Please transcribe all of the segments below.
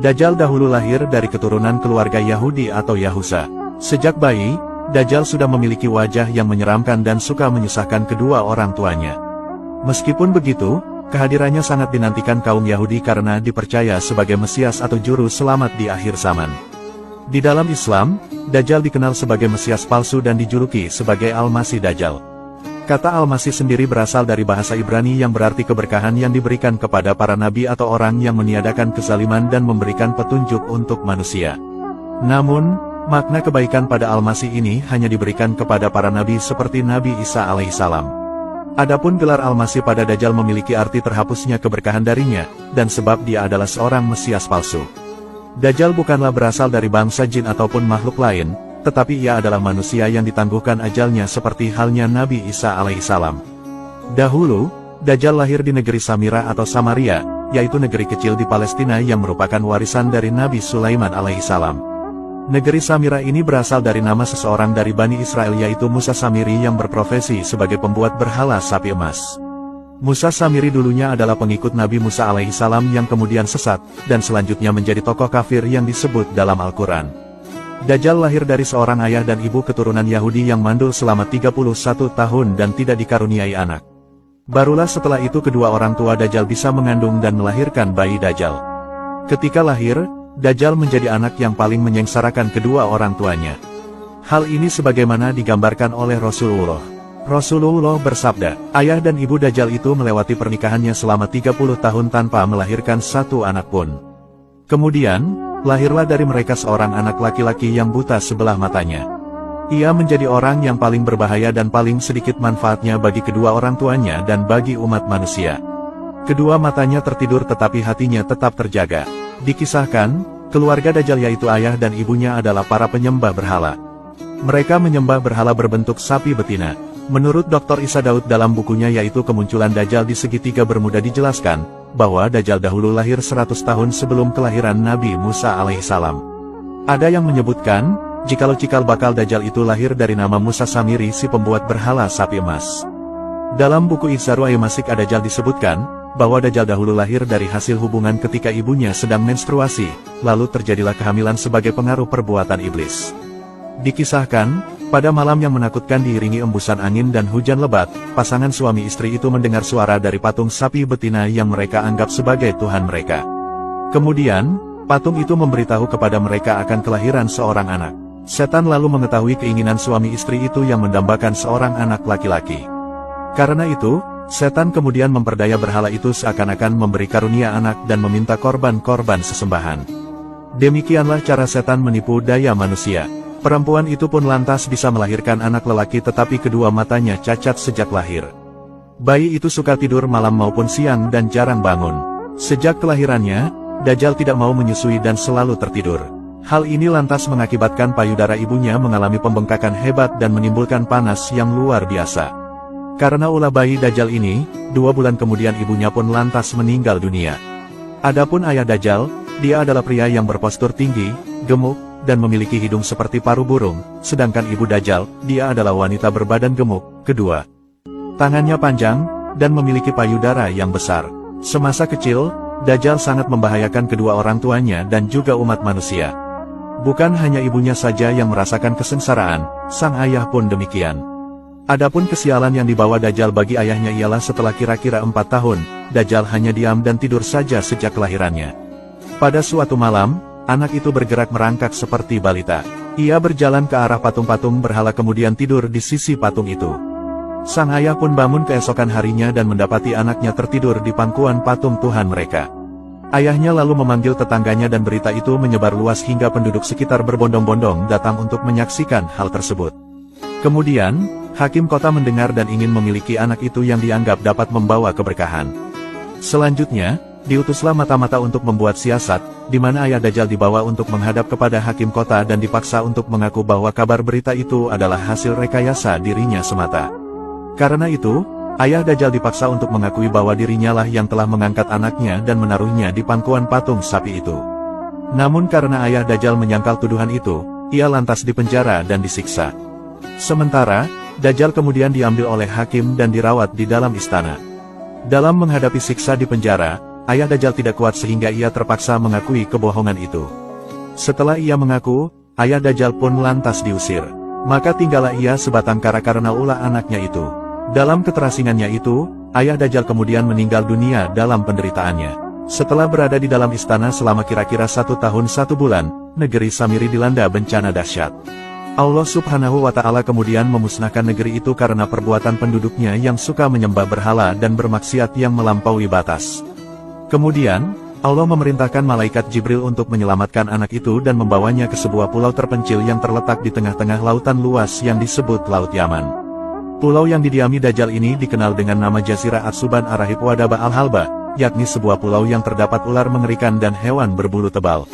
Dajjal dahulu lahir dari keturunan keluarga Yahudi atau Yahusa. Sejak bayi, Dajjal sudah memiliki wajah yang menyeramkan dan suka menyusahkan kedua orang tuanya. Meskipun begitu, kehadirannya sangat dinantikan kaum Yahudi karena dipercaya sebagai Mesias atau juru selamat di akhir zaman. Di dalam Islam, Dajjal dikenal sebagai Mesias palsu dan dijuluki sebagai Al-Masih Dajjal. Kata Al-Masih sendiri berasal dari bahasa Ibrani yang berarti keberkahan yang diberikan kepada para nabi atau orang yang meniadakan kezaliman dan memberikan petunjuk untuk manusia. Namun, makna kebaikan pada Al-Masih ini hanya diberikan kepada para nabi seperti Nabi Isa alaihissalam. Adapun gelar Al-Masih pada Dajjal memiliki arti terhapusnya keberkahan darinya, dan sebab dia adalah seorang Mesias palsu. Dajjal bukanlah berasal dari bangsa jin ataupun makhluk lain, tetapi ia adalah manusia yang ditangguhkan ajalnya seperti halnya Nabi Isa alaihissalam. Dahulu, Dajjal lahir di negeri Samira atau Samaria, yaitu negeri kecil di Palestina yang merupakan warisan dari Nabi Sulaiman alaihissalam. Negeri Samira ini berasal dari nama seseorang dari Bani Israel yaitu Musa Samiri yang berprofesi sebagai pembuat berhala sapi emas. Musa Samiri dulunya adalah pengikut Nabi Musa alaihissalam yang kemudian sesat, dan selanjutnya menjadi tokoh kafir yang disebut dalam Al-Quran. Dajjal lahir dari seorang ayah dan ibu keturunan Yahudi yang mandul selama 31 tahun dan tidak dikaruniai anak. Barulah setelah itu kedua orang tua Dajjal bisa mengandung dan melahirkan bayi Dajjal. Ketika lahir, Dajjal menjadi anak yang paling menyengsarakan kedua orang tuanya. Hal ini sebagaimana digambarkan oleh Rasulullah. Rasulullah bersabda, ayah dan ibu Dajjal itu melewati pernikahannya selama 30 tahun tanpa melahirkan satu anak pun. Kemudian, lahirlah dari mereka seorang anak laki-laki yang buta sebelah matanya. Ia menjadi orang yang paling berbahaya dan paling sedikit manfaatnya bagi kedua orang tuanya dan bagi umat manusia. Kedua matanya tertidur tetapi hatinya tetap terjaga. Dikisahkan, keluarga Dajjal yaitu ayah dan ibunya adalah para penyembah berhala. Mereka menyembah berhala berbentuk sapi betina. Menurut Dr. Isa Daud dalam bukunya yaitu Kemunculan Dajjal di Segitiga Bermuda dijelaskan, bahwa Dajjal dahulu lahir 100 tahun sebelum kelahiran Nabi Musa alaihissalam. Ada yang menyebutkan, jikalau cikal bakal Dajjal itu lahir dari nama Musa Samiri si pembuat berhala sapi emas. Dalam buku Ihzaru Masik Ad-Dajjal disebutkan, bahwa Dajjal dahulu lahir dari hasil hubungan ketika ibunya sedang menstruasi, lalu terjadilah kehamilan sebagai pengaruh perbuatan iblis. Dikisahkan, pada malam yang menakutkan diiringi embusan angin dan hujan lebat, pasangan suami istri itu mendengar suara dari patung sapi betina yang mereka anggap sebagai Tuhan mereka. Kemudian, patung itu memberitahu kepada mereka akan kelahiran seorang anak. Setan lalu mengetahui keinginan suami istri itu yang mendambakan seorang anak laki-laki. Karena itu, setan kemudian memperdaya berhala itu seakan-akan memberi karunia anak dan meminta korban-korban sesembahan. Demikianlah cara setan menipu daya manusia. Perempuan itu pun lantas bisa melahirkan anak lelaki tetapi kedua matanya cacat sejak lahir. Bayi itu suka tidur malam maupun siang dan jarang bangun. Sejak kelahirannya, Dajjal tidak mau menyusui dan selalu tertidur. Hal ini lantas mengakibatkan payudara ibunya mengalami pembengkakan hebat dan menimbulkan panas yang luar biasa. Karena ulah bayi Dajjal ini, 2 bulan kemudian ibunya pun lantas meninggal dunia. Adapun ayah Dajjal, dia adalah pria yang berpostur tinggi, gemuk, dan memiliki hidung seperti paruh burung, sedangkan ibu Dajjal, dia adalah wanita berbadan gemuk, kedua tangannya panjang, dan memiliki payudara yang besar. Semasa kecil, Dajjal sangat membahayakan kedua orang tuanya dan juga umat manusia. Bukan hanya ibunya saja yang merasakan kesengsaraan, sang ayah pun demikian. Adapun kesialan yang dibawa Dajjal bagi ayahnya ialah setelah kira-kira 4 tahun, Dajjal hanya diam dan tidur saja sejak kelahirannya. Pada suatu malam, anak itu bergerak merangkak seperti balita. Ia berjalan ke arah patung-patung berhala kemudian tidur di sisi patung itu. Sang ayah pun bangun keesokan harinya dan mendapati anaknya tertidur di pangkuan patung Tuhan mereka. Ayahnya lalu memanggil tetangganya dan berita itu menyebar luas hingga penduduk sekitar berbondong-bondong datang untuk menyaksikan hal tersebut. Kemudian, hakim kota mendengar dan ingin memiliki anak itu yang dianggap dapat membawa keberkahan. Selanjutnya, diutuslah mata-mata untuk membuat siasat, di mana ayah Dajjal dibawa untuk menghadap kepada hakim kota dan dipaksa untuk mengaku bahwa kabar berita itu adalah hasil rekayasa dirinya semata. Karena itu, ayah Dajjal dipaksa untuk mengakui bahwa dirinya lah yang telah mengangkat anaknya dan menaruhnya di pangkuan patung sapi itu. Namun karena ayah Dajjal menyangkal tuduhan itu, ia lantas dipenjara dan disiksa. Sementara, Dajjal kemudian diambil oleh hakim dan dirawat di dalam istana. Dalam menghadapi siksa di penjara, ayah Dajjal tidak kuat sehingga ia terpaksa mengakui kebohongan itu. Setelah ia mengaku, ayah Dajjal pun lantas diusir. Maka tinggallah ia sebatang kara karena ulah anaknya itu. Dalam keterasingannya itu, ayah Dajjal kemudian meninggal dunia dalam penderitaannya. Setelah berada di dalam istana selama kira-kira 1 tahun 1 bulan, negeri Samiri dilanda bencana dahsyat. Allah Subhanahu wa Ta'ala kemudian memusnahkan negeri itu karena perbuatan penduduknya yang suka menyembah berhala dan bermaksiat yang melampaui batas. Kemudian, Allah memerintahkan malaikat Jibril untuk menyelamatkan anak itu dan membawanya ke sebuah pulau terpencil yang terletak di tengah-tengah lautan luas yang disebut Laut Yaman. Pulau yang didiami Dajjal ini dikenal dengan nama Jazirah Atsuban Arahib Wadaba Al-Halba, yakni sebuah pulau yang terdapat ular mengerikan dan hewan berbulu tebal.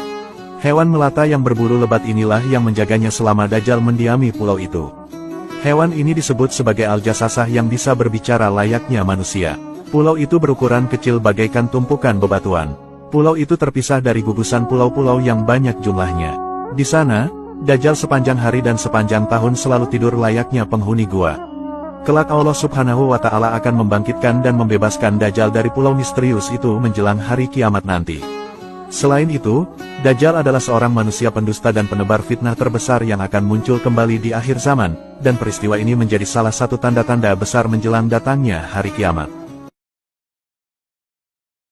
Hewan melata yang berbulu lebat inilah yang menjaganya selama Dajjal mendiami pulau itu. Hewan ini disebut sebagai Al-Jasasah yang bisa berbicara layaknya manusia. Pulau itu berukuran kecil bagaikan tumpukan bebatuan. Pulau itu terpisah dari gugusan pulau-pulau yang banyak jumlahnya. Di sana, Dajjal sepanjang hari dan sepanjang tahun selalu tidur layaknya penghuni gua. Kelak Allah Subhanahu wa Ta'ala akan membangkitkan dan membebaskan Dajjal dari pulau misterius itu menjelang hari kiamat nanti. Selain itu, Dajjal adalah seorang manusia pendusta dan penebar fitnah terbesar yang akan muncul kembali di akhir zaman, dan peristiwa ini menjadi salah satu tanda-tanda besar menjelang datangnya hari kiamat.